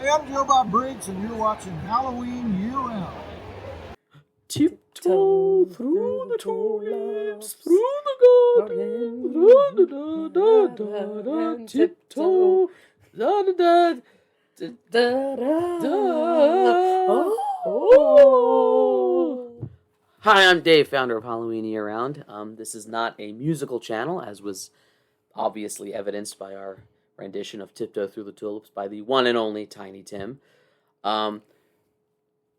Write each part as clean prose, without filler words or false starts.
Hey, I'm Joe Bob Briggs, and you're watching Halloween Year Round. Tiptoe through the tulips, through the garden, da da da da, tiptoe, da da da da da. Oh. Hi, I'm Dave, founder of Halloween Year Round. This is not a musical channel, as was obviously evidenced by our rendition of Tiptoe Through the Tulips by the one and only Tiny Tim. But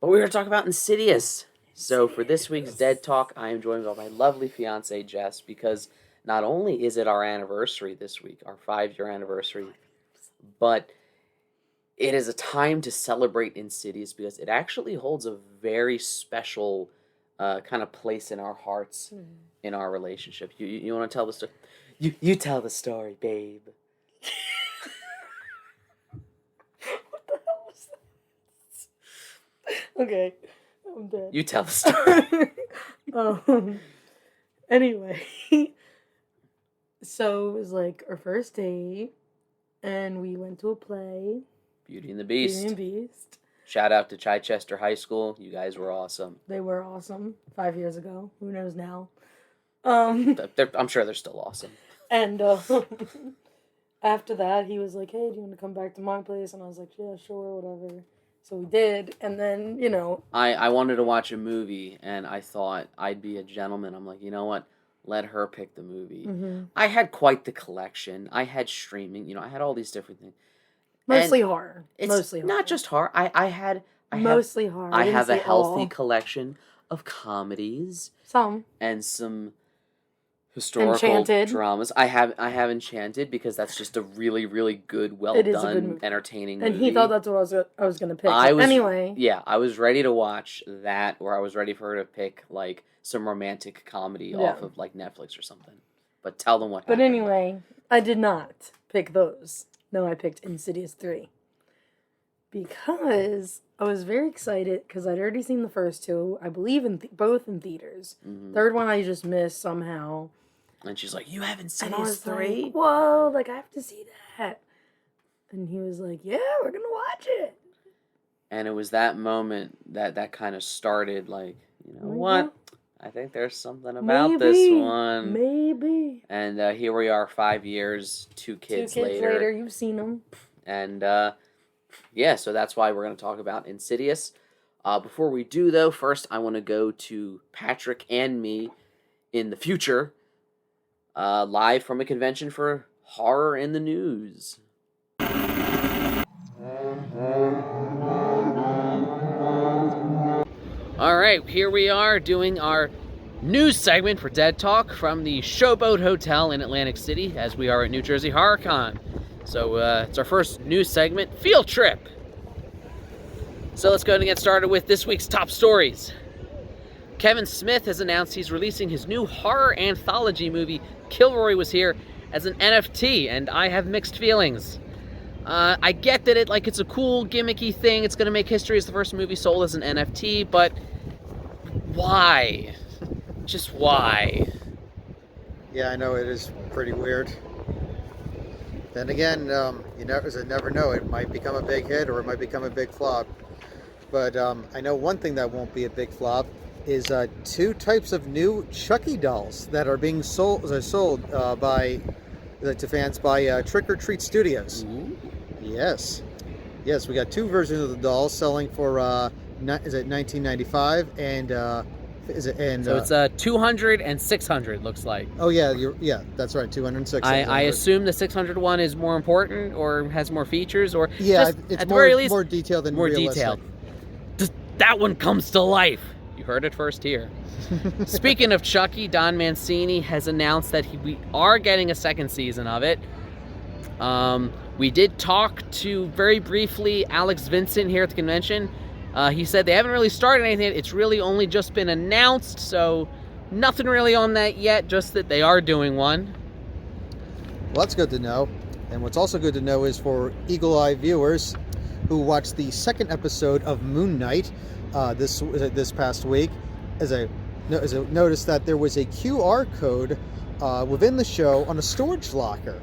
we're going to talk about Insidious. So for this week's Dead Talk, I am joined by my lovely fiance Jess, because not only is it our anniversary this week, our 5-year anniversary, but it is a time to celebrate Insidious because it actually holds a very special kind of place in our hearts, in our relationship. You want to tell the story? You tell the story, babe. What the hell was that? Okay, I'm dead. You tell the story. Anyway, so it was like our first date, and we went to a play. Beauty and the Beast. Beauty and the Beast. Shout out to Chichester High School. You guys were awesome. They were awesome 5 years ago. Who knows now? I'm sure they're still awesome. And after that, he was like, "Hey, do you want to come back to my place?" And I was like, "Yeah, sure, whatever." So we did, and then, I wanted to watch a movie, and I thought I'd be a gentleman. I'm like, you know what? Let her pick the movie. Mm-hmm. I had quite the collection. I had streaming. I had all these different things. Mostly horror. It's mostly horror. Not just horror. I have mostly horror. I have a healthy collection of comedies. Some. And some historical Enchanted. dramas. I have Enchanted because that's just a really, really good, well done, entertaining movie. And he thought that's what I was going to pick. Anyway. Yeah, I was ready to watch that, or I was ready for her to pick like some romantic comedy off of like Netflix or something. But tell them what happened. But anyway, I did not pick those. No, I picked Insidious 3. Because I was very excited because I'd already seen the first two. I believe in both in theaters. Mm-hmm. Third one I just missed somehow. And she's like, "You have Insidious 3?" Like, whoa, like I have to see that. And he was like, "Yeah, we're gonna watch it." And it was that moment that kind of started like, you know what? I think there's something about this one. Maybe. And here we are 5 years, two kids later. You've seen them. And yeah, so that's why we're going to talk about Insidious. Before we do, though, first I want to go to Patrick and me in the future, live from a convention for horror in the news. All right, here we are doing our news segment for Dead Talk from the Showboat Hotel in Atlantic City, as we are at New Jersey HorrorCon. So it's our first news segment, Field Trip. So let's go ahead and get started with this week's top stories. Kevin Smith has announced he's releasing his new horror anthology movie, Kilroy Was Here, as an NFT, and I have mixed feelings. I get that it's a cool, gimmicky thing. It's going to make history as the first movie sold as an NFT, but why? Just why? Yeah, I know, it is pretty weird. Then again, you never know. It might become a big hit or it might become a big flop. But I know one thing that won't be a big flop is 2 types of new Chucky dolls that are being sold to fans by Trick or Treat Studios. Ooh. Yes, we got 2 versions of the dolls selling for is it $19.95 and so it's 200 and 600 looks like. Oh yeah, that's right, 200 and 600. I assume the 600 one is more important or has more features, or yeah, just, it's at the very least more detailed than more realistic. detailed. Just, that one comes to life. You heard it first here. Speaking of Chucky, Don Mancini has announced that we are getting a second season of it. We did talk to, very briefly, Alex Vincent here at the convention. He said they haven't really started anything. It's really only just been announced, so nothing really on that yet, just that they are doing one. Well, that's good to know. And what's also good to know is for Eagle Eye viewers who watched the second episode of Moon Knight this past week, as I noticed that there was a QR code within the show on a storage locker.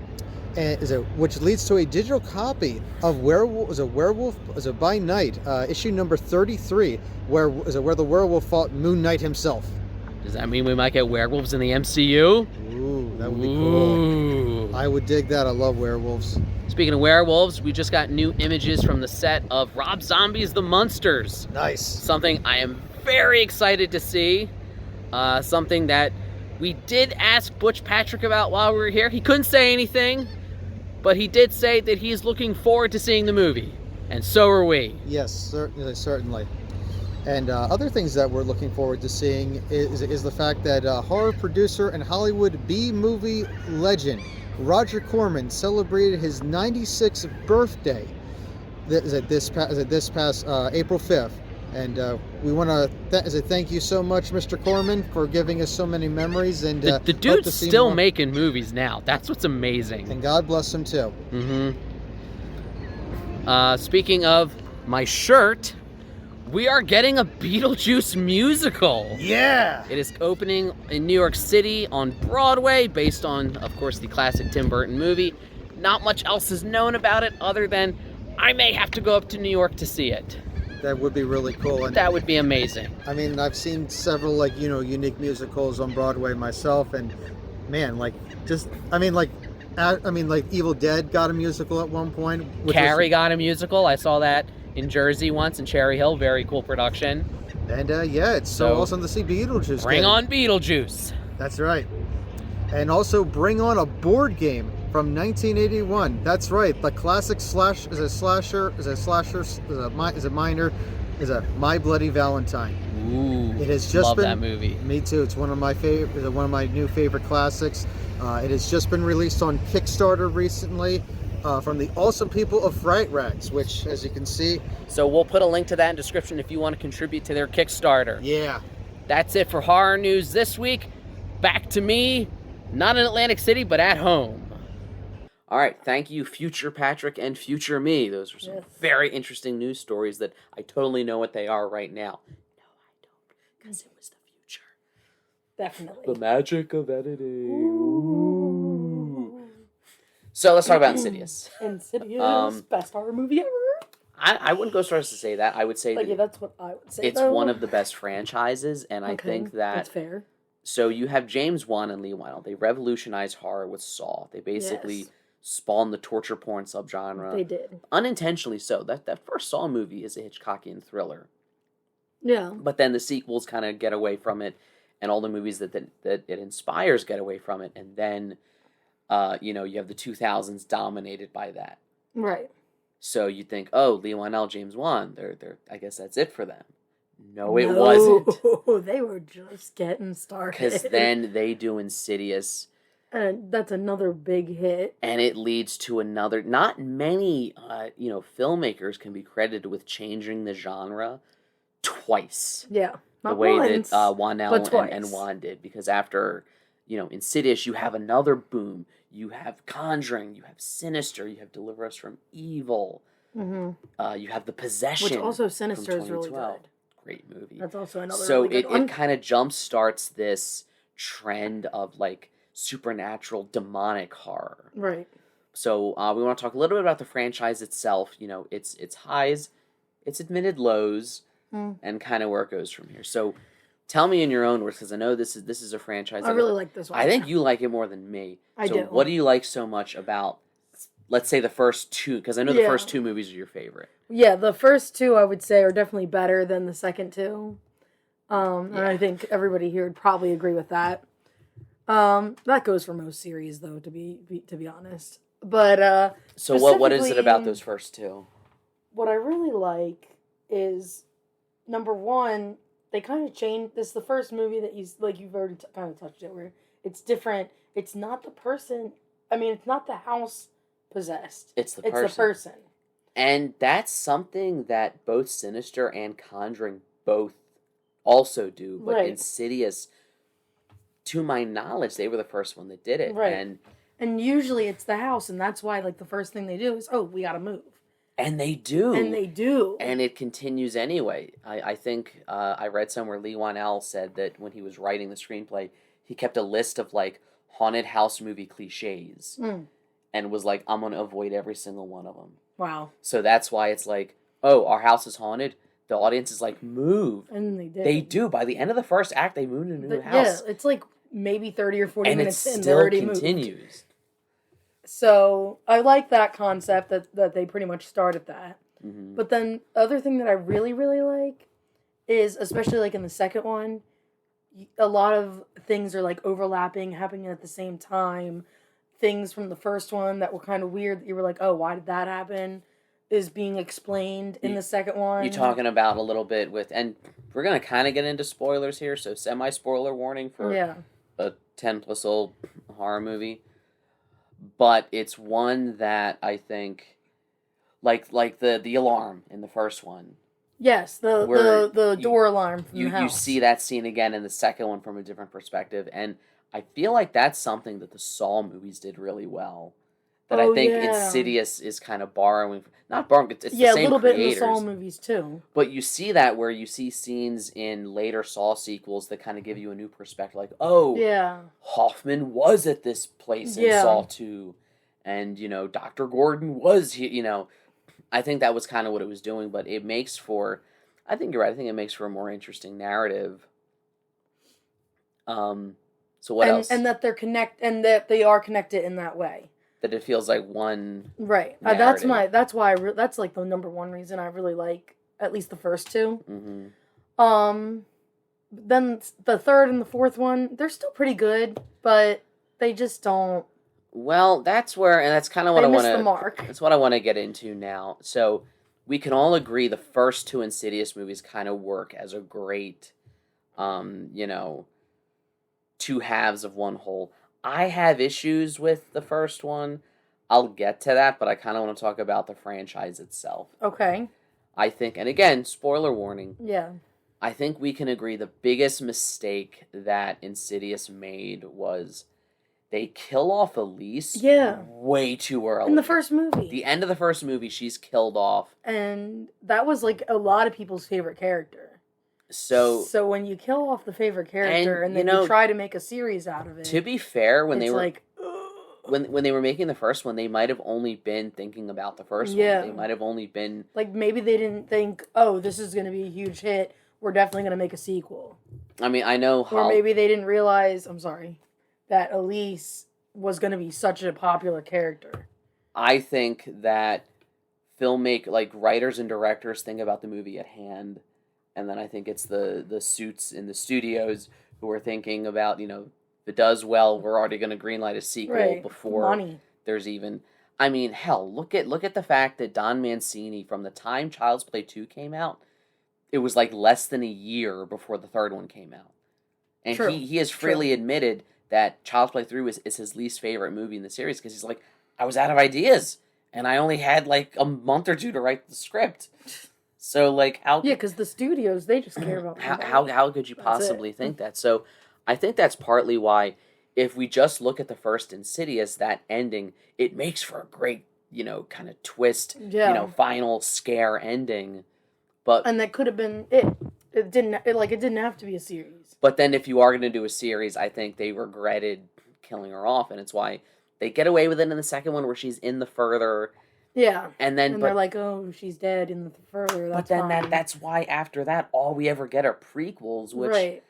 and which leads to a digital copy of Werewolf by Night, issue number 33, where the werewolf fought Moon Knight himself. Does that mean we might get werewolves in the MCU? Ooh, that would be cool. I would dig that. I love werewolves. Speaking of werewolves, we just got new images from the set of Rob Zombie's The Munsters. Nice. Something I am very excited to see. Something that we did ask Butch Patrick about while we were here. He couldn't say anything, but he did say that he's looking forward to seeing the movie. And so are we. Yes, certainly. And other things that we're looking forward to seeing is the fact that horror producer and Hollywood B-movie legend Roger Corman celebrated his 96th birthday this past April 5th. And we want to thank you so much, Mr. Corman, for giving us so many memories. And the dude's still making movies now. That's what's amazing. And God bless him, too. Speaking of my shirt, we are getting a Beetlejuice musical. Yeah! It is opening in New York City on Broadway, based on, of course, the classic Tim Burton movie. Not much else is known about it other than I may have to go up to New York to see it. That would be really cool. And that would be amazing. I mean, I've seen several unique musicals on Broadway myself, and man, Evil Dead got a musical at one point. Carrie got a musical. I saw that in Jersey once in Cherry Hill. Very cool production. And it's so awesome to see Beetlejuice. Bring on Beetlejuice. That's right. And also bring on a board game from 1981. That's right. The classic My Bloody Valentine. Ooh, it has just love been, that movie. Me too. It's one of my new favorite classics. It has just been released on Kickstarter recently from the awesome people of Fright Rags, which, as you can see. So we'll put a link to that in the description if you want to contribute to their Kickstarter. Yeah. That's it for horror news this week. Back to me, not in Atlantic City, but at home. All right, thank you, future Patrick and future me. Those are some very interesting news stories that I totally know what they are right now. No, I don't, because it was the future. Definitely. The magic of editing. Ooh. So let's talk about Insidious. Insidious, best horror movie ever. I wouldn't go so far as to say that. I would say yeah, that's what I would say. It's one of the best franchises, and I think that that's fair. So you have James Wan and Lee Whannell. They revolutionized horror with Saw. They basically spawned the torture porn subgenre. They did. Unintentionally so. That first Saw movie is a Hitchcockian thriller. Yeah. But then the sequels kind of get away from it, and all the movies that it inspires get away from it, and then you have the 2000s dominated by that. Right. So you think, oh, Lee Whannell, James Wan, they're I guess that's it for them. No, it wasn't. They were just getting started. Because then they do Insidious. And that's another big hit. And it leads to another. Not many, filmmakers can be credited with changing the genre twice. Yeah. Not the way once, that Whannell and Wan did. Because after, Insidious, you have another boom. You have Conjuring. You have Sinister. You have Deliver Us from Evil. Mm-hmm. You have The Possession. Which also Sinister is really good. Great movie. That's also another so really good one. It kind of jump starts this trend of supernatural demonic horror. Right. So we want to talk a little bit about the franchise itself. Its highs, its admitted lows, and kind of where it goes from here. So tell me in your own words, because I know this is a franchise. I really like this one. I think you like it more than me. I do. What do you like so much about, let's say, the first two? Because I know the first two movies are your favorite. Yeah, the first two I would say are definitely better than the second two. And I think everybody here would probably agree with that. That goes for most series, though, to be honest. But so what is it about those first two? What I really like is, number one, they kind of changed. This is the first movie that you've already kind of touched it, where it's different. It's not the person. I mean, it's not the house possessed. It's the person. And that's something that both Sinister and Conjuring both also do. But Insidious, to my knowledge, they were the first one that did it. Right. And usually it's the house, and that's why the first thing they do is, we gotta move. And they do. And it continues anyway. I think I read somewhere Lee Whannell said that when he was writing the screenplay, he kept a list of haunted house movie cliches. and was like, I'm going to avoid every single one of them. Wow. So that's why it's like, oh, our house is haunted. The audience is like, move. And they did. They do. By the end of the first act, they moved into a new house. Yeah, it's like maybe 30 or 40 and minutes it in. still They already continues. moved. So I like that concept that they pretty much started that. Mm-hmm. But then other thing that I really, really like is, especially like in the second one, a lot of things are like overlapping, happening at the same time. Things from the first one that were kind of weird that you were like, oh, why did that happen? Is being explained in the second one. You're talking about a little bit with, and we're going to kind of get into spoilers here, so semi-spoiler warning for a 10-plus-old horror movie. But it's one that I think, like the alarm in the first one. Yes, the door alarm from the house. You see that scene again in the second one from a different perspective, and I feel like that's something that the Saw movies did really well. That I think Insidious is kind of borrowing. Not borrowing, it's the same a little creators, bit in the Saw movies too. But you see that where you see scenes in later Saw sequels that kind of give you a new perspective. Like, oh, Hoffman was at this place in Saw 2. And, Dr. Gordon was here, I think that was kind of what it was doing. But it makes for, I think you're right, I think it makes for a more interesting narrative. So what else? And that that they are connected in that way. That it feels like one right. That's like the number one reason I really like at least the first two. Mm-hmm. Then the third and the fourth one, they're still pretty good, but they just don't. Well, that's kind of what I want to. The mark. That's what I want to get into now. So we can all agree the first two Insidious movies kind of work as a great, two halves of one whole. I have issues with the first one. I'll get to that, but I kind of want to talk about the franchise itself. Okay. I think, and again, spoiler warning. Yeah. I think we can agree the biggest mistake that Insidious made was they kill off Elise way too early. In the first movie. The end of the first movie, she's killed off. And that was like a lot of people's favorite character. So when you kill off the favorite character and then you try to make a series out of it. To be fair, when they were like when they were making the first one, they might have only been thinking about the first one. They might have only been like maybe they didn't think, oh, this is going to be a huge hit. We're definitely going to make a sequel. I mean, I know how. Or maybe they didn't realize. I'm sorry, that Elise was going to be such a popular character. I think that writers and directors think about the movie at hand. And then I think it's the suits in the studios who are thinking about, if it does well, we're already going to greenlight a sequel before there's even... I mean, hell, look at the fact that Don Mancini, from the time Child's Play 2 came out, it was like less than a year before the third one came out. And he has freely admitted that Child's Play 3 is his least favorite movie in the series because he's like, I was out of ideas, and I only had like a month or two to write the script. So, how... Yeah, because the studios, they just care about... How could you possibly think that? So, I think that's partly why, if we just look at the first Insidious, that ending, it makes for a great, kind of twist, final scare ending. But... And that could have been it. It didn't have to be a series. But then if you are going to do a series, I think they regretted killing her off, and it's why they get away with it in the second one, where she's in the further... Yeah, and they're like, "Oh, she's dead." In the further, that's fine. That's why after that, all we ever get are prequels, which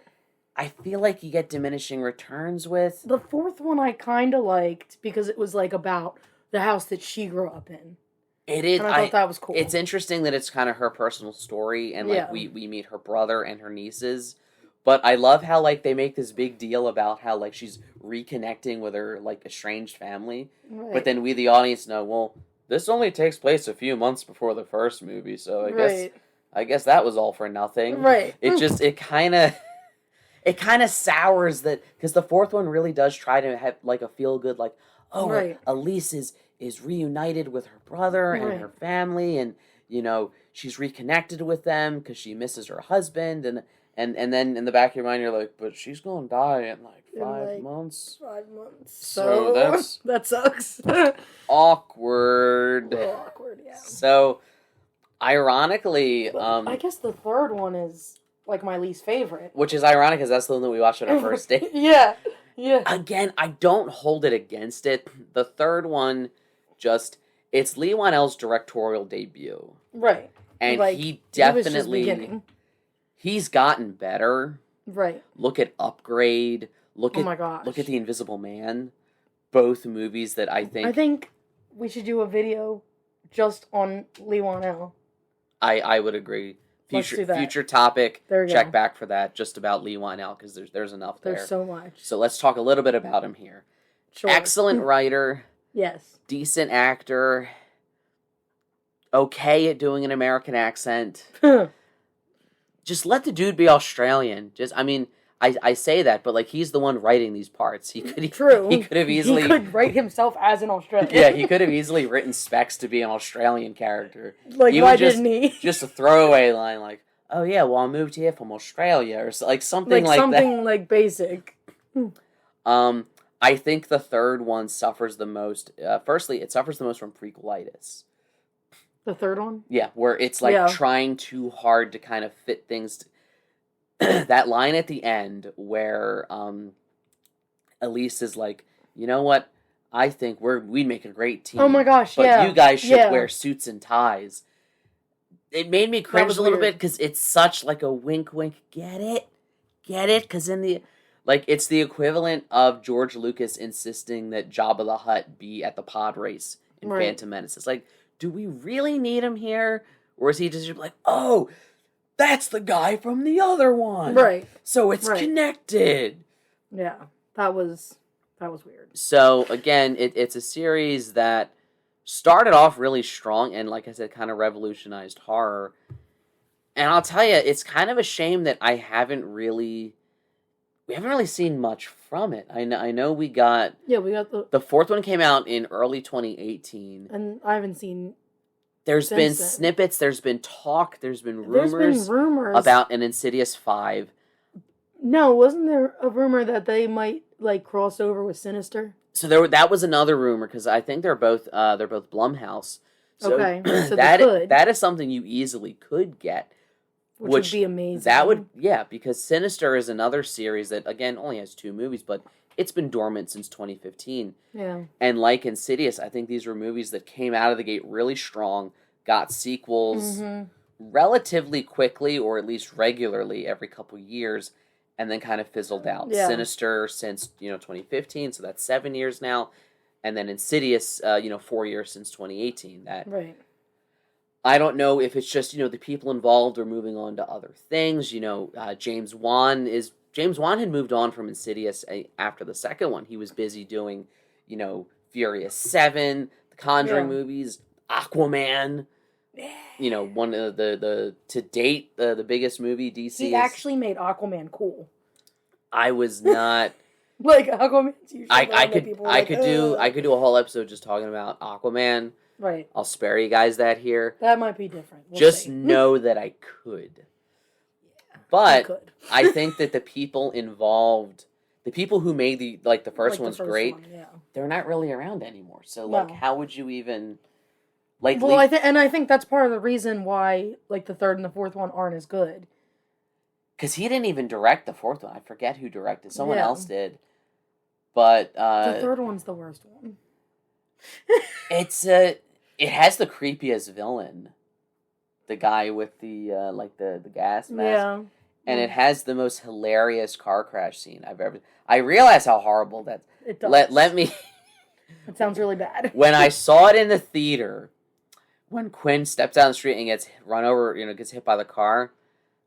I feel like you get diminishing returns with. The fourth one I kind of liked because it was like about the house that she grew up in. It is. And I thought that was cool. It's interesting that it's kind of her personal story, and we meet her brother and her nieces. But I love how they make this big deal about how she's reconnecting with her estranged family, but then we the audience know, well, this only takes place a few months before the first movie, so I guess that was all for nothing. Right. It kind of sours that, because the fourth one really does try to have a feel good, Elise is reunited with her brother and her family, and she's reconnected with them because she misses her husband, and then in the back of your mind you're like, but she's gonna die in 5 months. 5 months. So that sucks. Awkward. Awkward, yeah. So, ironically, I guess the third one is my least favorite. Which is ironic because that's the one that we watched on our first date. Yeah. Yeah. Again, I don't hold it against it. The third one, it's Lee Whannell's directorial debut. Right. And like, he was just definitely, beginning. he's gotten better. Right. Look at Upgrade. Look Oh my gosh. Look at The Invisible Man. Both movies that I think we should do a video just on Lee Whannell. I would agree. Let's do that. Future topic. There we check go. back for that. Just about Lee Whannell because there's enough there. There's so much. So let's talk a little bit about him here. Sure. Excellent writer. Yes. Decent actor. Okay at doing an American accent. Just let the dude be Australian. I say that, but like he's the one writing these parts. True. He could have easily. He could write himself as an Australian. Yeah, he could have easily written specs to be an Australian character. Like, why didn't he? Just a throwaway line like, "Oh yeah, well I moved here from Australia," or like something like that. Something like basic. I think the third one suffers the most. Firstly, it suffers the most from prequelitis. The third one? Yeah, where it's like trying too hard to kind of fit things. That line at the end where Elise is like, you know what? I think we'd make a great team. Oh my gosh, but you guys should wear suits and ties. It made me cringe a little bit because it's such like a wink, wink. Get it? Because it's the equivalent of George Lucas insisting that Jabba the Hutt be at the pod race in Phantom Menace. It's like, do we really need him here? Or is he just like, oh, that's the guy from the other one. Right. So it's connected. Yeah. That was weird. So again, it's a series that started off really strong and like I said, kind of revolutionized horror. And I'll tell you, it's kind of a shame that we haven't really seen much from it. I know we got the fourth one came out in early 2018. And I haven't seen. There's been snippets, there's been talk, there's been rumors about an Insidious 5. No, wasn't there a rumor that they might like cross over with Sinister? So that was another rumor because I think they're both Blumhouse. So okay, so that is something you easily could get, which would be amazing. That would because Sinister is another series that again only has 2 movies, but it's been dormant since 2015. Yeah. And like Insidious, I think these were movies that came out of the gate really strong, got sequels relatively quickly, or at least regularly every couple years, and then kind of fizzled out. Yeah. Sinister since 2015, so that's 7 years now, and then Insidious 4 years since 2018. Right. I don't know if it's just the people involved are moving on to other things. James Wan had moved on from Insidious after the second one. He was busy doing, Furious 7, the Conjuring movies, Aquaman. One of the to date the biggest movie DC. He actually made Aquaman cool. I was not like Aquaman's usually I could do a whole episode just talking about Aquaman. Right. I'll spare you guys that here. That might be different. Just know that I could. But I think that the people involved, the people who made the first one's great, they're not really around anymore. So how would you even Well, I think that's part of the reason why the third and the fourth one aren't as good. Because he didn't even direct the fourth one. I forget who directed. Someone else did. But the third one's the worst one. It has the creepiest villain. The guy with the the gas mask. Yeah. And it has the most hilarious car crash scene I've ever. I realize how horrible that. It does. Let me. It sounds really bad. When I saw it in the theater, when Quinn steps down the street and gets run over, gets hit by the car,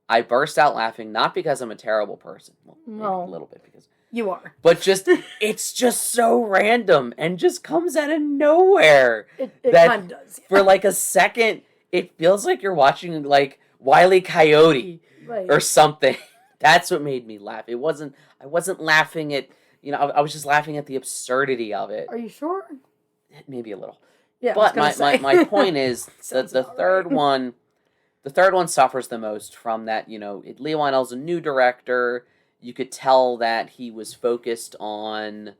I burst out laughing. Not because I'm a terrible person. Well, maybe a little bit because you are. But it's just so random and just comes out of nowhere. It kind of does. Yeah. For a second, it feels like you're watching Wile E. Coyote. Right. Or something. That's what made me laugh. I wasn't laughing at, I was just laughing at the absurdity of it. Are you sure? Maybe a little. Yeah. But my point is that the third one suffers the most from that, Lee Whannell's a new director. You could tell that he was focused on,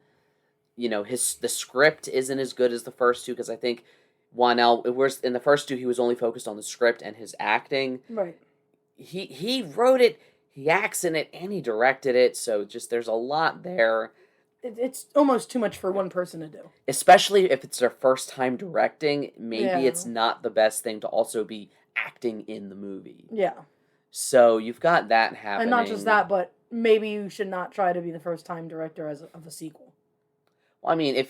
the script isn't as good as the first two, because I think Whannell, in the first two, he was only focused on the script and his acting. Right. He wrote it, he acts in it, and he directed it, so just there's a lot there. it's almost too much for one person to do. Especially if it's their first time directing, maybe Yeah. it's not the best thing to also be acting in the movie. Yeah. So you've got that happening. And not just that, but maybe you should not try to be the first time director of a sequel. Well, I mean,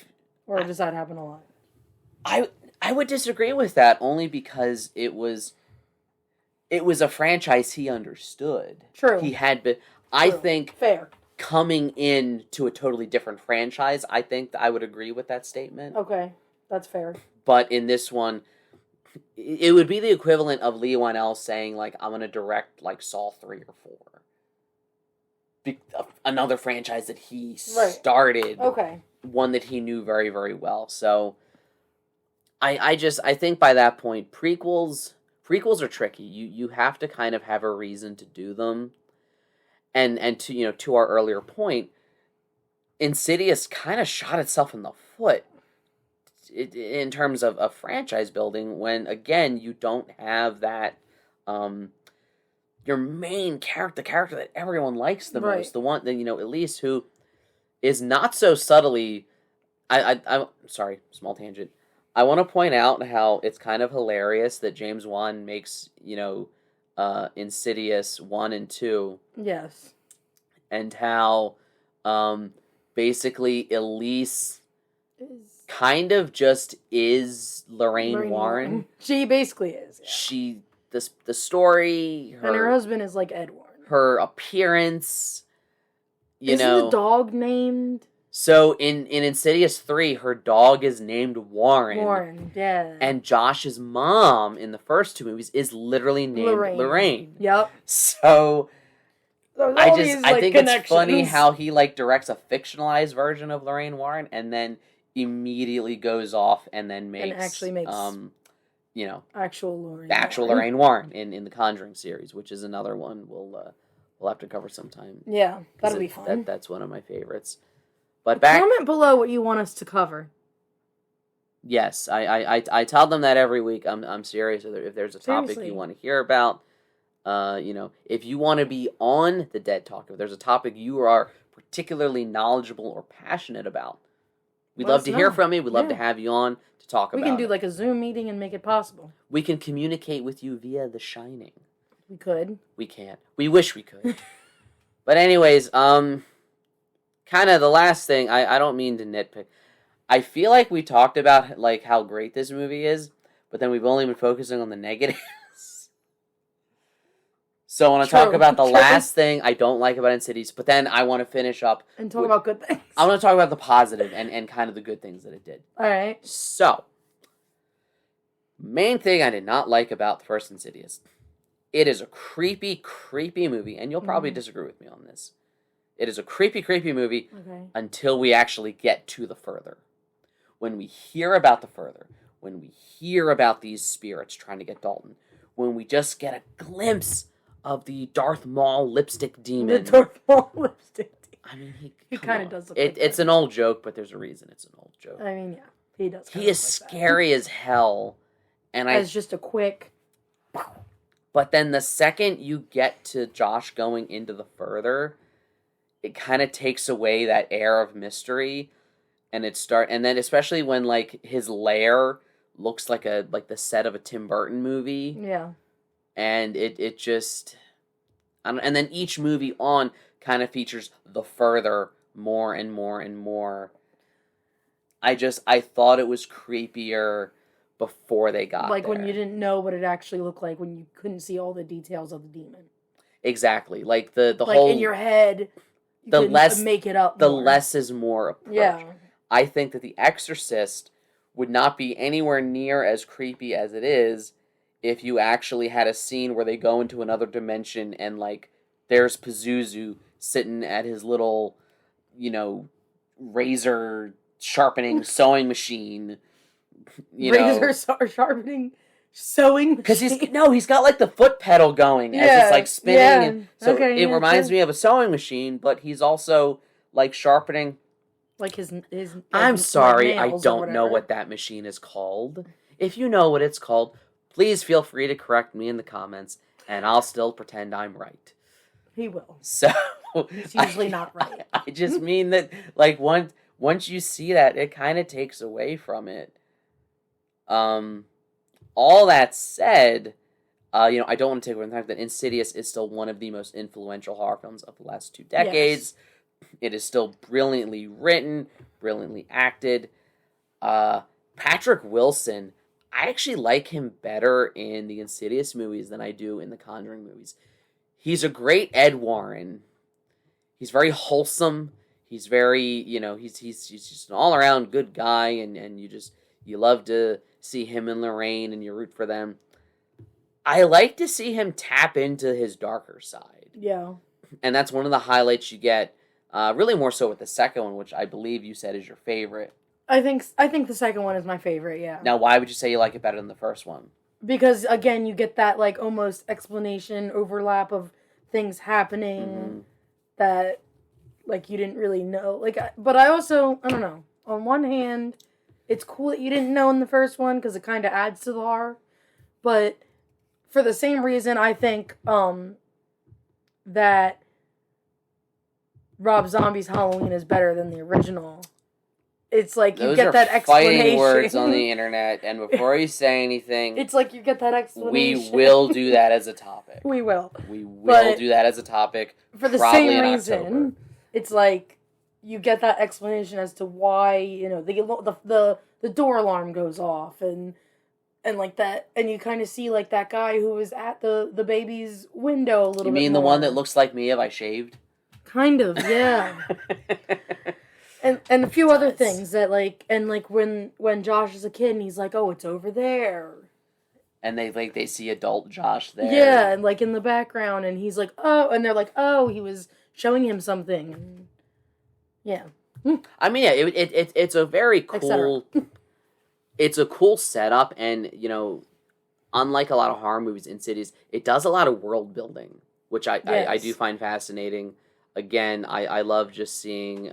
Or does that happen a lot? I would disagree with that only because it was a franchise he understood. True. He had been. I think fair. Coming in to a totally different franchise, I think I would agree with that statement. Okay, that's fair. But in this one, it would be the equivalent of Lee Whannell saying, like, I'm going to direct, like, Saw 3 or 4. Another franchise that he started. Okay. One that he knew very, very well. So, I think by that point, prequels are tricky. You have to kind of have a reason to do them. And to our earlier point, Insidious kind of shot itself in the foot in terms of franchise building when, again, you don't have that, your main character, the character that everyone likes the most, the one that, Elise, who is not so subtly, I'm sorry, small tangent. I want to point out how it's kind of hilarious that James Wan makes, Insidious 1 and 2. Yes. And how, basically, Elise kind of just is Lorraine Warren. She basically is. Yeah. The story, and her husband is like Ed Warren. Her appearance, Isn't the dog named? So in Insidious 3, her dog is named Warren. Warren, yeah. And Josh's mom in the first 2 movies is literally named Lorraine. Yep. So I think it's funny how he directs a fictionalized version of Lorraine Warren and then immediately goes off and then makes actual Lorraine Warren in the Conjuring series, which is another one we'll have to cover sometime. Yeah, that'll be fun. That's one of my favorites. But comment below what you want us to cover. Yes, I tell them that every week. I'm serious. If there's a topic you want to hear about, if you want to be on the Dead Talk, if there's a topic you are particularly knowledgeable or passionate about, we'd love to hear from you. We'd love to have you on to talk about it. We can do a Zoom meeting and make it possible. We can communicate with you via The Shining. We could. We can't. We wish we could. But anyways, kind of the last thing, I don't mean to nitpick. I feel like we talked about how great this movie is, but then we've only been focusing on the negatives. So I want to talk about the last thing I don't like about Insidious, but then I want to finish up and talk about good things. I want to talk about the positive and kind of the good things that it did. All right. So, main thing I did not like about the first Insidious. It is a creepy, creepy movie, and you'll probably disagree with me on this. It is a creepy, creepy movie until we actually get to the further. When we hear about the further, when we hear about these spirits trying to get Dalton, when we just get a glimpse of the Darth Maul lipstick demon. The Darth Maul lipstick demon. I mean, he kind of does look like it's an old joke, but there's a reason it's an old joke. I mean, yeah, he does. He is scary as hell. And it's just a quick... But then the second you get to Josh going into the further, it kind of takes away that air of mystery, and then especially when his lair looks like the set of a Tim Burton movie. Yeah. And it just, and then each movie on kind of features the further more and more and more. I thought it was creepier before they got there. When you didn't know what it actually looked like, when you couldn't see all the details of the demon. Exactly, the whole in your head. You couldn't make it up. The less is more approach. Yeah. I think that The Exorcist would not be anywhere near as creepy as it is if you actually had a scene where they go into another dimension and there's Pazuzu sitting at his little, razor sharpening sewing machine. Razor sharpening sewing machine? Because he's got the foot pedal going as it's spinning. Yeah. And so it reminds me of a sewing machine, but he's also sharpening. I'm sorry, I don't know what that machine is called. If you know what it's called, please feel free to correct me in the comments, and I'll still pretend I'm right. He will. So, It's usually not right. I just mean that, like, once you see that, it kind of takes away from it. All that said, I don't want to take away from the fact that Insidious is still one of the most influential horror films of the last 2 decades. Yes. It is still brilliantly written, brilliantly acted. Patrick Wilson, I actually like him better in the Insidious movies than I do in the Conjuring movies. He's a great Ed Warren. He's very wholesome. He's very, he's just an all-around good guy, and you love to see him and Lorraine, and you root for them. I like to see him tap into his darker side. Yeah. And that's one of the highlights you get, really more so with the second one, which I believe you said is your favorite. I think the second one is my favorite, yeah. Now, why would you say you like it better than the first one? Because, again, you get that, like, almost explanation, overlap of things happening that, like, you didn't really know. Like, but I also, I don't know. On one hand, it's cool that you didn't know in the first one, because it kind of adds to the horror. But for the same reason, I think that Rob Zombie's Halloween is better than the original. It's like you get that explanation. Fighting words on the internet, and before you say anything, it's like you get that explanation. We will do that as a topic. We will. We will do that as a topic. For the same reason, it's like you get that explanation as to why the door alarm goes off and like that, and you kind of see like that guy who was at the baby's window a little bit. You mean the one that looks like me if I shaved? Kind of, yeah. And a few other things that when Josh is a kid and he's like, oh, it's over there. And they see adult Josh there. Yeah, and like in the background, and he's like, oh, and they're like, oh, he was showing him something. And yeah. I mean, yeah, it's a very cool. It's a cool setup, and unlike a lot of horror movies, Insidious, it does a lot of world building, which I do find fascinating. Again, I love just seeing.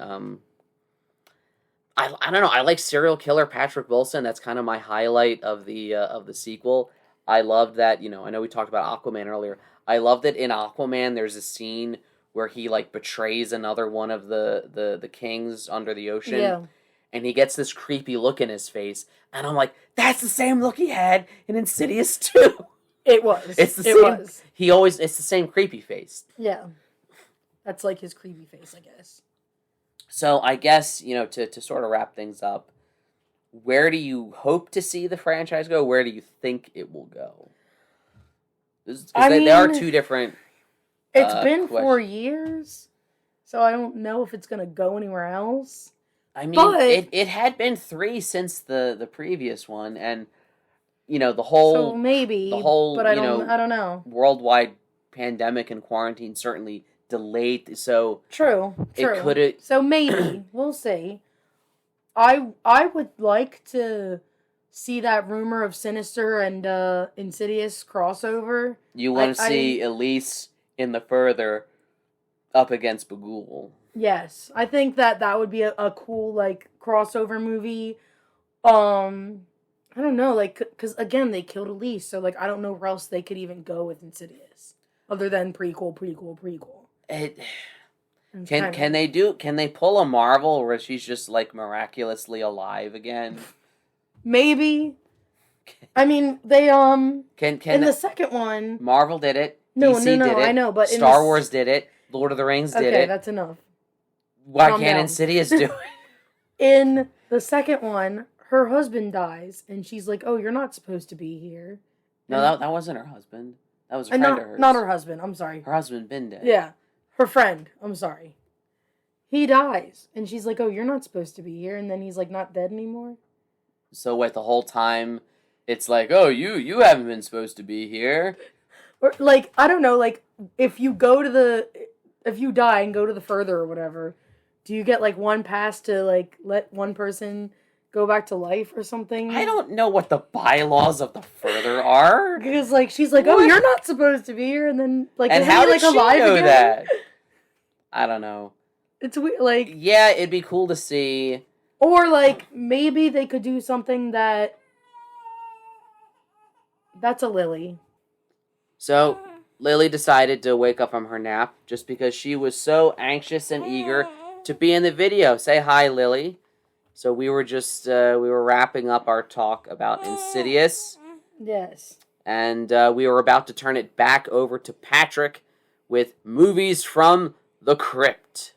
I don't know. I like serial killer Patrick Wilson. That's kind of my highlight of the sequel. I loved that. I know we talked about Aquaman earlier. I love that in Aquaman there's a scene where he like betrays another one of the kings under the ocean. Yeah. And he gets this creepy look in his face, and I'm like, that's the same look he had in Insidious 2. It was. It's the same. It's the same creepy face. Yeah. That's like his creepy face, I guess. So I guess, to sort of wrap things up, where do you hope to see the franchise go? Where do you think it will go? They are two different It's been 4 years, so I don't know if it's going to go anywhere else. I mean, it had been 3 since the previous one, and, the whole... So maybe, but I don't know. Worldwide pandemic and quarantine certainly... delayed, so true. It could have. So maybe we'll see. I would like to see that rumor of Sinister and Insidious crossover. You want to see Elise in the further up against Bagul. Yes, I think that would be a cool like crossover movie. I don't know, like because again they killed Elise, so like I don't know where else they could even go with Insidious other than prequel. Can they pull a Marvel where she's just like miraculously alive again? Maybe. I mean, they in the second one Marvel did it. No, DC did it. I know, but Star Wars did it. Lord of the Rings did it. Okay, that's enough. Why can't Insidious do it? In the second one, her husband dies, and she's like, "Oh, you're not supposed to be here." No, that wasn't her husband. That was a friend of hers. Not her husband. I'm sorry. Her husband been dead. Yeah. Her friend, I'm sorry. He dies. And she's like, oh, you're not supposed to be here. And then he's like, not dead anymore. So wait, the whole time, it's like, oh, you haven't been supposed to be here. Or like, I don't know, like, if you die and go to the further or whatever, do you get like one pass to like let one person go back to life or something? I don't know what the bylaws of the further are. Because like she's like, oh, you're not supposed to be here, and then like, and how did she know that? I don't know. It's weird. Like, yeah, it'd be cool to see. Or like maybe they could do something that's a lily. So Lily decided to wake up from her nap just because she was so anxious and eager to be in the video. Say hi, Lily. So we were wrapping up our talk about Insidious. Yes. And we were about to turn it back over to Patrick with movies from the crypt.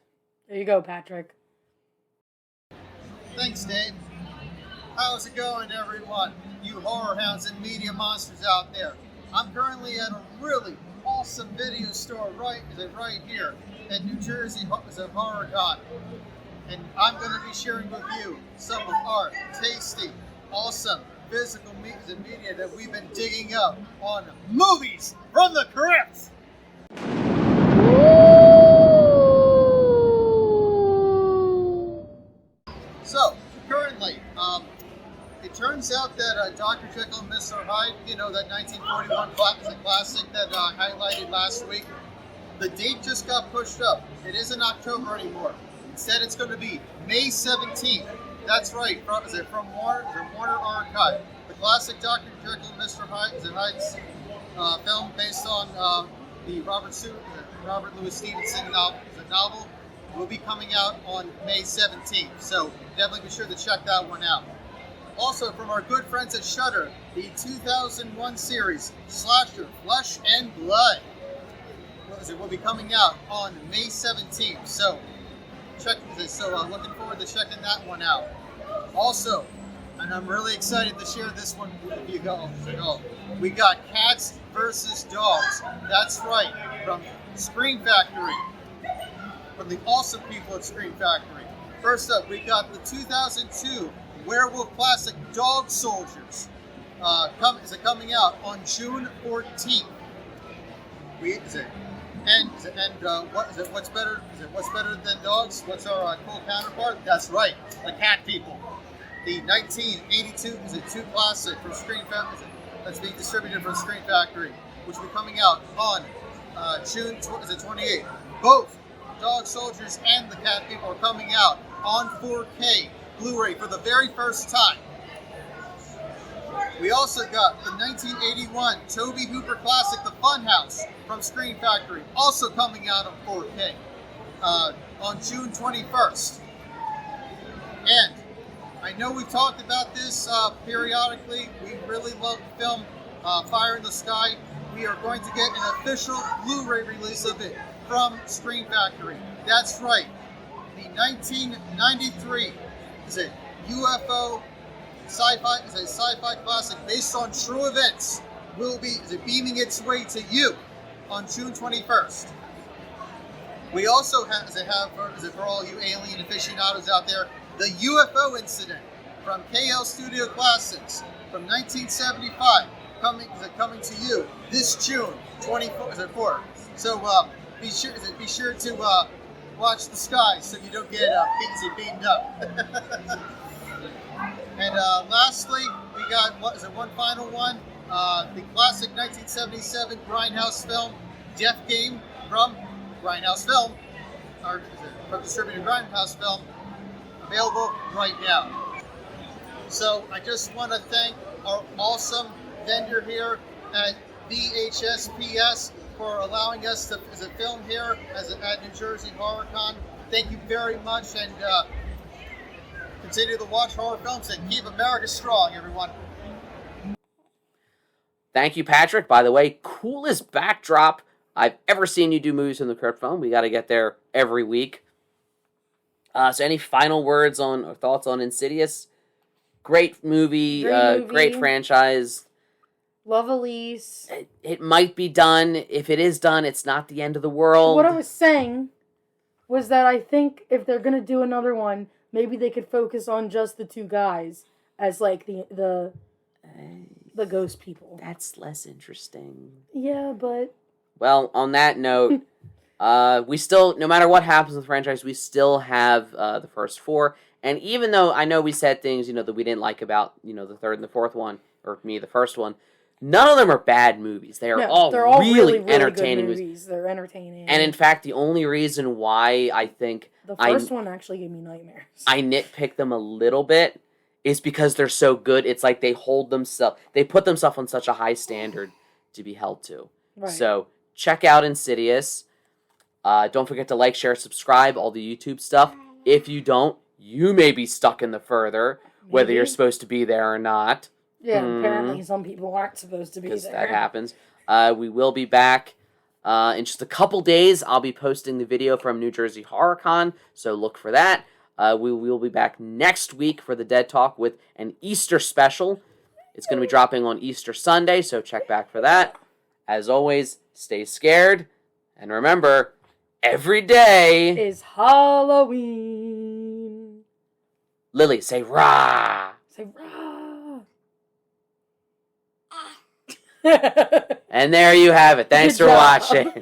There you go, Patrick. Thanks, Dave. How's it going, everyone? You horror hounds and media monsters out there. I'm currently at a really awesome video store right here at New Jersey Horror Con. And I'm going to be sharing with you some of our tasty, awesome physical media that we've been digging up on movies from the crypt. So, currently, it turns out that Dr. Jekyll and Mr. Hyde, you know, that 1941 classic that I highlighted last week, the date just got pushed up. It isn't October anymore. Instead, it's going to be May 17th. That's right, from Warner Archive. The classic Dr. Jekyll and Mr. Hyde's film based on the Robert Louis Stevenson novel will be coming out on May 17th. So definitely be sure to check that one out. Also, from our good friends at Shudder, the 2001 series Slasher Flesh and Blood will be coming out on May 17th. So looking forward to checking that one out. Also, and I'm really excited to share this one with you guys. We got Cats versus Dogs. That's right, from Scream Factory, from the awesome people at Scream Factory. First up, we got the 2002 werewolf classic Dog Soldiers. Coming out on June 14th. What's better than dogs? What's our cool counterpart? That's right, the cat people. The 1982 2 classic from Scream Factory that's being distributed from Scream Factory, which will be coming out on June 28th. Both Dog Soldiers and the Cat People are coming out on 4K Blu-ray for the very first time. We also got the 1981 Tobe Hooper classic, The Funhouse, from Scream Factory, also coming out on 4K on June 21st. And I know we've talked about this periodically. We really love the film Fire in the Sky. We are going to get an official Blu-ray release of it from Scream Factory. That's right. The 1993 UFO sci-fi classic based on true events will be beaming its way to you on June 21st. We also have for all you alien aficionados out there, the UFO incident from KL Studio Classics from 1975 coming to you this June 24th. So be sure to watch the skies so you don't get beamed up. And lastly, we got one final one, the classic 1977 Grindhouse film Death Game from Grindhouse Film, or from distributor Grindhouse Film, available right now. So I just want to thank our awesome vendor here at VHSPS for allowing us to film here at New Jersey Horror Con. Thank you very much, and continue to watch horror films and keep America strong, everyone. Thank you, Patrick. By the way, coolest backdrop I've ever seen you do movies in the crypt film. We got to get there every week. So any final words or thoughts on Insidious? Great movie. Great franchise. Love Elise. It might be done. If it is done, it's not the end of the world. What I was saying was that I think if they're going to do another one, maybe they could focus on just the two guys as like the ghost people. That's less interesting. Yeah, but... Well, on that note, we still, no matter what happens with the franchise, we still have the first four. And even though I know we said things, that we didn't like about, the third and the fourth one, or me, the first one, none of them are bad movies. They're all really entertaining good movies. They're entertaining. And in fact, the only reason why I think... The first one actually gave me nightmares. I nitpick them a little bit is because they're so good. It's like they put themselves on such a high standard to be held to. Right. So check out Insidious. Don't forget to like, share, subscribe, all the YouTube stuff. If you don't, you may be stuck in the further, whether you're supposed to be there or not. Yeah, apparently some people aren't supposed to be there. Because that happens. We will be back in just a couple days. I'll be posting the video from New Jersey Horror Con, so look for that. We will be back next week for the Dead Talk with an Easter special. It's going to be dropping on Easter Sunday, so check back for that. As always, stay scared, and remember, every day is Halloween. Lily, say rah! Say rah! And there you have it. Thanks for watching.